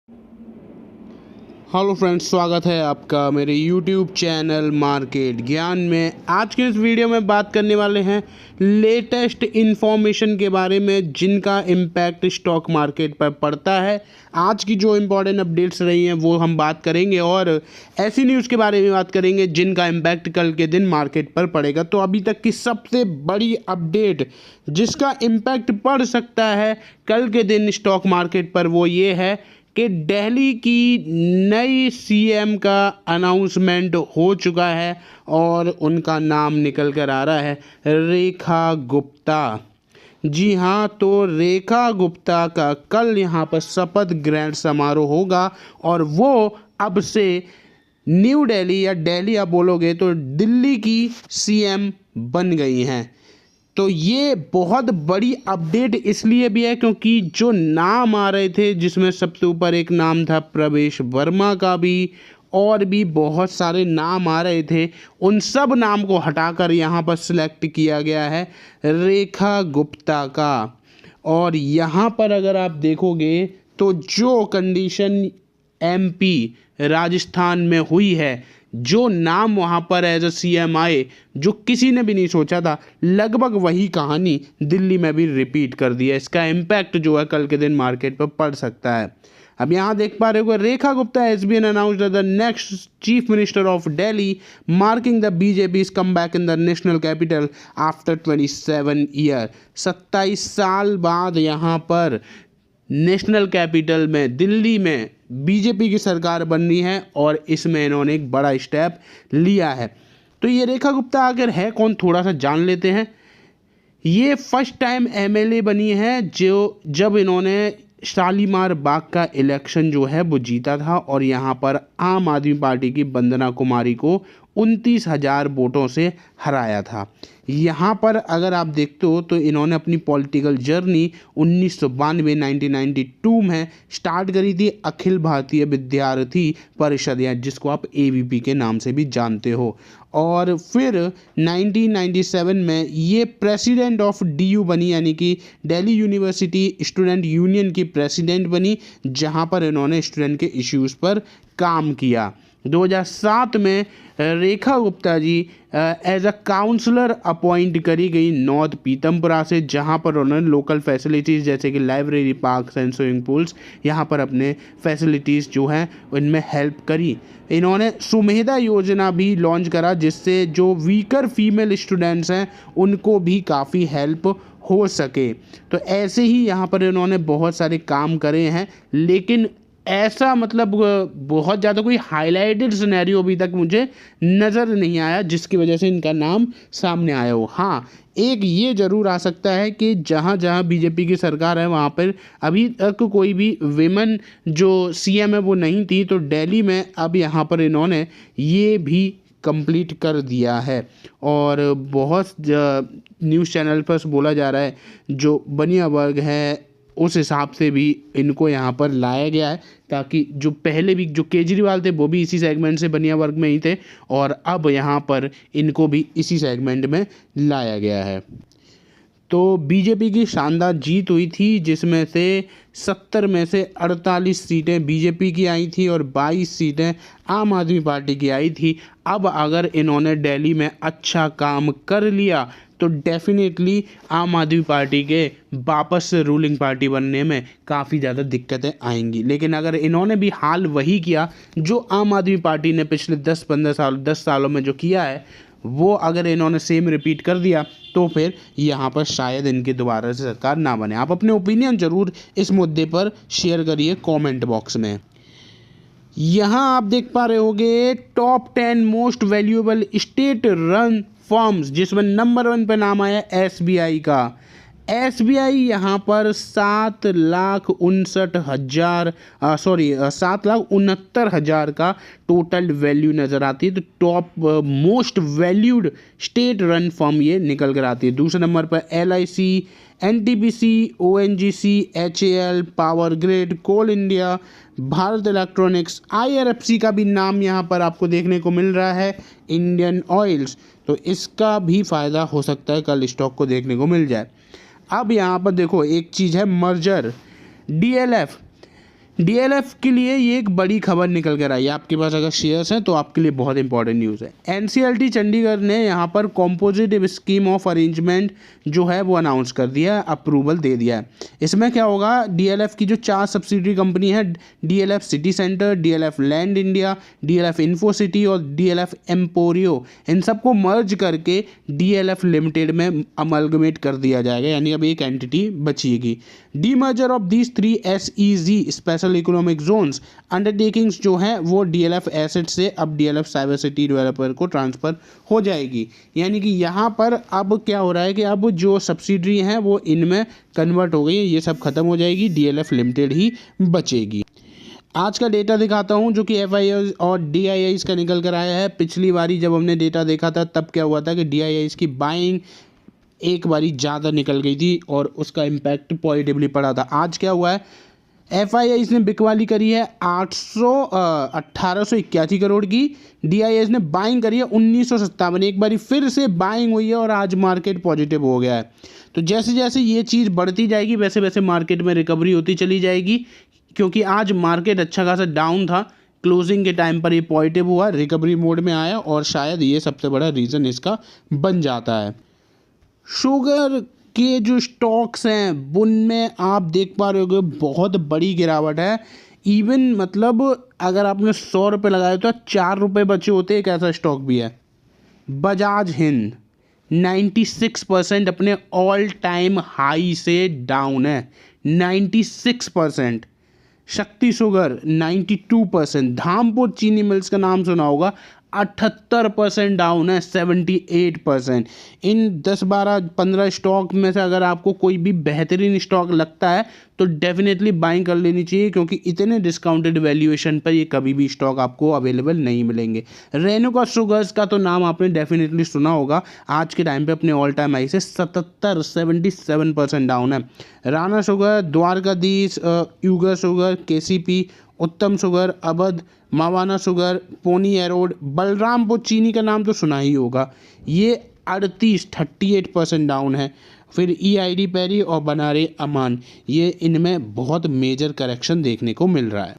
Hello friends, स्वागत है आपका मेरे यूट्यूब चैनल मार्केट ज्ञान में। आज के इस वीडियो में बात करने वाले हैं लेटेस्ट इन्फॉर्मेशन के बारे में जिनका इम्पैक्ट स्टॉक मार्केट पर पड़ता है। आज की जो इम्पोर्टेंट अपडेट्स रही हैं वो हम बात करेंगे और ऐसी न्यूज़ के बारे में बात करेंगे जिनका इम्पैक्ट कल के दिन मार्केट पर पड़ेगा। तो अभी तक की सबसे बड़ी अपडेट जिसका इम्पैक्ट पड़ सकता है कल के दिन स्टॉक मार्केट पर वो ये है कि दिल्ली की नई सीएम का अनाउंसमेंट हो चुका है और उनका नाम निकल कर आ रहा है रेखा गुप्ता। जी हाँ, तो रेखा गुप्ता का कल यहाँ पर शपथ ग्रहण समारोह होगा और वो अब से न्यू दिल्ली या दिल्ली आप बोलोगे तो दिल्ली की सीएम बन गई हैं। तो ये बहुत बड़ी अपडेट इसलिए भी है क्योंकि जो नाम आ रहे थे जिसमें सबसे ऊपर एक नाम था प्रवेश वर्मा का भी, और भी बहुत सारे नाम आ रहे थे, उन सब नाम को हटाकर यहाँ पर सिलेक्ट किया गया है रेखा गुप्ता का। और यहाँ पर अगर आप देखोगे तो जो कंडीशन एमपी राजस्थान में हुई है, जो नाम वहाँ पर एज अ सीएम आए, जो किसी ने भी नहीं सोचा था, लगभग वही कहानी दिल्ली में भी रिपीट कर दिया। इसका इम्पैक्ट जो है कल के दिन मार्केट पर पड़ सकता है। अब यहाँ देख पा रहे हो Rekha Gupta has been announced the next chief minister of Delhi, marking the BJP's comeback in the national capital after 27 year. 27 साल बाद यहाँ पर नेशनल कैपिटल में दिल्ली में बीजेपी की सरकार बननी है और इसमें इन्होंने एक बड़ा स्टेप लिया है। तो ये रेखा गुप्ता आखिर है कौन, थोड़ा सा जान लेते हैं। ये फर्स्ट टाइम एमएलए बनी है जो जब इन्होंने शालीमार बाग का इलेक्शन जो है वो जीता था और यहाँ पर आम आदमी पार्टी की वंदना कुमारी को 29,000 वोटों से हराया था। यहाँ पर अगर आप देखते हो तो इन्होंने अपनी पॉलिटिकल जर्नी 1992 में स्टार्ट करी थी अखिल भारतीय विद्यार्थी परिषद, या जिसको आप एबीपी के नाम से भी जानते हो। और फिर 1997 में ये प्रेसिडेंट ऑफ डीयू बनी, यानी कि दिल्ली यूनिवर्सिटी स्टूडेंट यूनियन की प्रेसिडेंट बनी, जहाँ पर इन्होंने स्टूडेंट के इश्यूज़ पर काम किया। 2007 में Rekha Gupta ji as a counsellor appoint करी गई नॉर्थ पीतमपुरा से, जहां पर उन्होंने लोकल फैसिलिटीज़ जैसे कि library, parks and swimming pools, यहां पर अपने फैसिलिटीज़ जो हैं उनमें हेल्प करी। इन्होंने सुमेधा योजना भी लॉन्च करा जिससे जो वीकर फीमेल स्टूडेंट्स हैं उनको भी काफ़ी हेल्प हो सके। तो ऐसे ही यहाँ पर इन्होंने बहुत सारे काम करे हैं, लेकिन ऐसा मतलब बहुत ज़्यादा कोई हाईलाइटेड सिनेरियो अभी तक मुझे नज़र नहीं आया जिसकी वजह से इनका नाम सामने आया हो। हाँ, एक ये ज़रूर आ सकता है कि जहाँ जहाँ बीजेपी की सरकार है वहाँ पर अभी तक कोई भी विमेन जो सीएम है वो नहीं थी, तो दिल्ली में अब यहाँ पर इन्होंने ये भी कंप्लीट कर दिया है। और बहुत न्यूज़ चैनल पर बोला जा रहा है जो बनिया वर्ग है उस हिसाब से भी इनको यहाँ पर लाया गया है, ताकि जो पहले भी जो केजरीवाल थे वो भी इसी सेगमेंट से बनिया वर्ग में ही थे और अब यहाँ पर इनको भी इसी सेगमेंट में लाया गया है। तो बीजेपी की शानदार जीत हुई थी जिसमें से 70 में से 48 सीटें बीजेपी की आई थी और 22 सीटें आम आदमी पार्टी की आई थी। अब अगर इन्होंने दिल्ली में अच्छा काम कर लिया तो डेफिनेटली आम आदमी पार्टी के वापस से रूलिंग पार्टी बनने में काफ़ी ज़्यादा दिक्कतें आएंगी। लेकिन अगर इन्होंने भी हाल वही किया जो आम आदमी पार्टी ने पिछले 10 सालों में जो किया है, वो अगर इन्होंने सेम रिपीट कर दिया तो फिर यहाँ पर शायद इनकी दोबारा से सरकार ना बने। आप अपने ओपिनियन ज़रूर इस मुद्दे पर शेयर करिए कमेंट बॉक्स में। यहाँ आप देख पा रहे होंगे top 10 most valuable state run firms, जिसमें नंबर 1 पे नाम आया एसबीआई का। एसबीआई यहाँ पर 7,69,000 का टोटल वैल्यू नज़र आती है। तो top most valued state run firm ये निकल कर आती है। दूसरे नंबर पर LIC, NTPC, ONGC, HAL, power grid, Coal India, Bharat electronics, IRFC का भी नाम यहाँ पर आपको देखने को मिल रहा है, इंडियन ऑयल्स। तो इसका भी फ़ायदा हो सकता है कल स्टॉक को देखने को मिल जाए। अब यहाँ पर देखो एक चीज़ है मर्जर, डीएलएफ डीएलएफ के लिए ये एक बड़ी खबर निकल कर आई है। आपके पास अगर शेयर्स हैं तो आपके लिए बहुत इंपॉर्टेंट न्यूज़ है। एनसीएलटी चंडीगढ़ ने यहाँ पर कॉम्पोजिटिव स्कीम ऑफ अरेंजमेंट जो है वो अनाउंस कर दिया है, अप्रूवल दे दिया है। इसमें क्या होगा, डीएलएफ की जो 4 सब्सिडरी कंपनी है, DLF city centre, DLF land India, DLF info city और डीएलएफ एम्पोरियो, इन सबको मर्ज करके डीएलएफ लिमिटेड में अमलगमेट कर दिया जाएगा, यानी अब एक एंटिटी बचेगी। Demerger of these 3 SEZ special economic zones undertakings जो हैं वो डीएलएफ एसेट से अब डीएलएफ साइबर सिटी डेवलपर को ट्रांसफ़र हो जाएगी। यानी कि यहाँ पर अब क्या हो रहा है कि अब जो सब्सिडरी हैं वो इनमें कन्वर्ट हो गई है, ये सब खत्म हो जाएगी, डीएलएफ लिमिटेड ही बचेगी। आज का डेटा दिखाता हूँ जो कि एफआईआई और डीआईआई का निकल कर आया है। पिछली बारी जब हमने डेटा देखा था तब क्या हुआ था कि डीआईआई की बाइंग एक बारी ज़्यादा निकल गई थी और उसका इम्पैक्ट पॉजिटिवली पड़ा था। आज क्या हुआ है, एफआईआई ने बिकवाली करी है 1881 करोड़ की, डीआईआई ने बाइंग करी है 1957, एक बारी फिर से बाइंग हुई है और आज मार्केट पॉजिटिव हो गया है। तो जैसे जैसे ये चीज़ बढ़ती जाएगी वैसे वैसे मार्केट में रिकवरी होती चली जाएगी, क्योंकि आज मार्केट अच्छा खासा डाउन था, क्लोजिंग के टाइम पर ये पॉजिटिव हुआ, रिकवरी मोड में आया और शायद ये सबसे बड़ा रीज़न इसका बन जाता है। शुगर के जो स्टॉक्स हैं उनमें आप देख पा रहे होगे बहुत बड़ी गिरावट है। इवन मतलब अगर आपने 100 रुपये लगाए तो 4 रुपये बचे होते, एक ऐसा स्टॉक भी है। बजाज हिंद 96% अपने ऑल टाइम हाई से डाउन है, 96%। शक्ति शुगर 92%। धामपुर चीनी मिल्स का नाम सुना होगा, 78% डाउन है, 78%। इन 10, 12, 15 स्टॉक में से अगर आपको कोई भी बेहतरीन स्टॉक लगता है तो डेफिनेटली बाइंग कर लेनी चाहिए, क्योंकि इतने डिस्काउंटेड वैल्यूएशन पर ये कभी भी स्टॉक आपको अवेलेबल नहीं मिलेंगे। रेणुका शुगर्स का तो नाम आपने डेफिनेटली सुना होगा, आज के टाइम पे अपने ऑल टाइम हाई से 77% डाउन है। Rana sugar, Dwarkadhish, Ugar sugar, KCP, Uttam sugar, Awadh, Mawana sugar, Ponni Erode, Balrampur Chini का नाम तो सुना ही होगा, ये 38% डाउन है। फिर ईआईडी पैरी और बनारे अमान, ये इनमें बहुत मेजर करेक्शन देखने को मिल रहा है।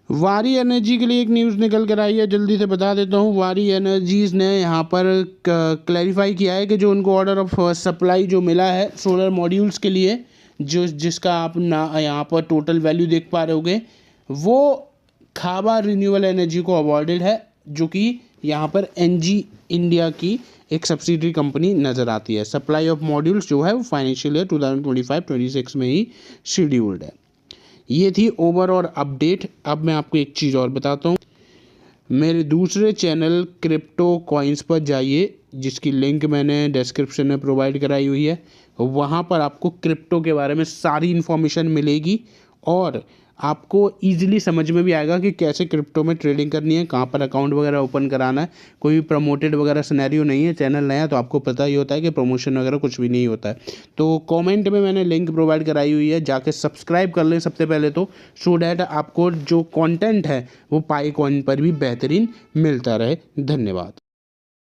वारी एनर्जी के लिए एक न्यूज़ निकल कर आई है, जल्दी से बता देता हूँ। वारी एनर्जीज़ ने यहाँ पर क्लैरिफाई किया है कि जो उनको ऑर्डर ऑफ सप्लाई जो मिला है सोलर मॉड्यूल्स के लिए, जिसका आप यहाँ पर टोटल वैल्यू देख पा रहे होगे, वो खाबा रिन्यूएबल एनर्जी को अवॉर्डेड है, जो कि यहाँ पर एनजी इंडिया की एक सब्सिडरी कंपनी नज़र आती है। सप्लाई ऑफ मॉड्यूल्स जो है वो फाइनेंशियल ईयर 2025-26 में ही शेड्यूल्ड है। ये थी ओवरऑल अपडेट। अब मैं आपको एक चीज़ और बताता हूँ, मेरे दूसरे चैनल क्रिप्टो कॉइन्स पर जाइए, जिसकी लिंक मैंने डिस्क्रिप्शन में प्रोवाइड कराई हुई है। वहाँ पर आपको क्रिप्टो के बारे में सारी इन्फॉर्मेशन मिलेगी और आपको ईजिली समझ में भी आएगा कि कैसे क्रिप्टो में ट्रेडिंग करनी है, कहाँ पर अकाउंट वगैरह ओपन कराना है। कोई भी प्रमोटेड वगैरह सिनेरियो नहीं है, चैनल नया तो आपको पता ही होता है कि प्रमोशन वगैरह कुछ भी नहीं होता है। तो कमेंट में मैंने लिंक प्रोवाइड कराई हुई है, जाके सब्सक्राइब कर लें सबसे पहले तो, सो डैट आपको जो कंटेंट है वो पाई कॉइन पर भी बेहतरीन मिलता रहे। धन्यवाद।